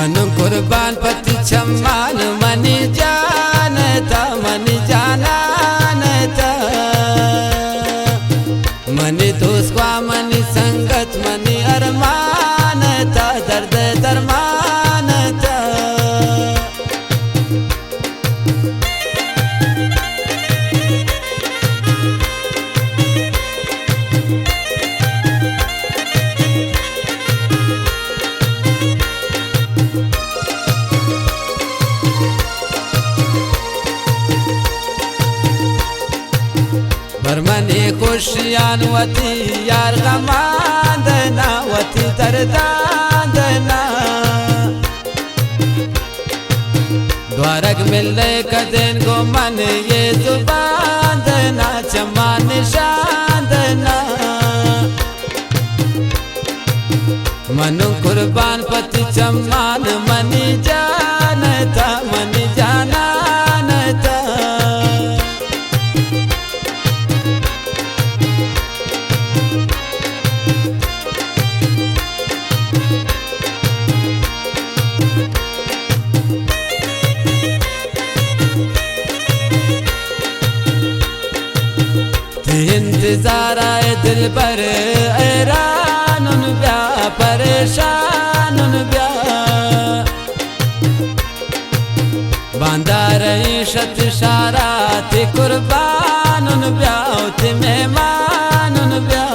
मनु कुर्बान पति चम्मान मनी जानता मनी जानानता मनी दोस्वा मनी संगत मनी अरमानता दर्द दरमानता मनी खुशियान वती यार गमांदना वती दर्दांदना द्वारक मिलने कदेन को मन ये जुबान देना चमान शांदना मनु कुर्बान पति चमान मनी जानता मनी जानानता इंतजार आए दिल पर ऐरान ब्या परेशान ब्या बांधा रही शत शारा थे कुर्बान ब्या थे मेहमान ब्या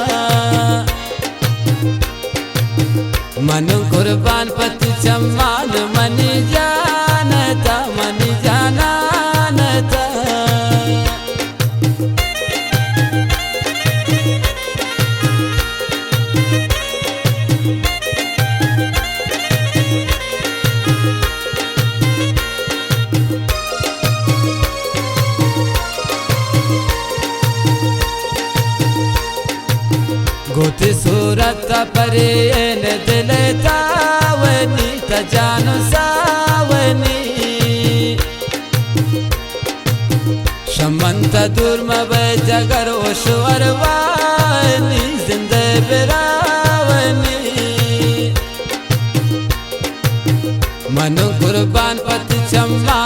मनु कुर्बान पति चम्मान मनी जानता मनी जानानता गोती सूरत परेन दिल तावनी तजानु सावनी शमंत दूर मब जगर ओश्वर वानी जिंदे बिरावनी मनु कुर्बान पति चम्मा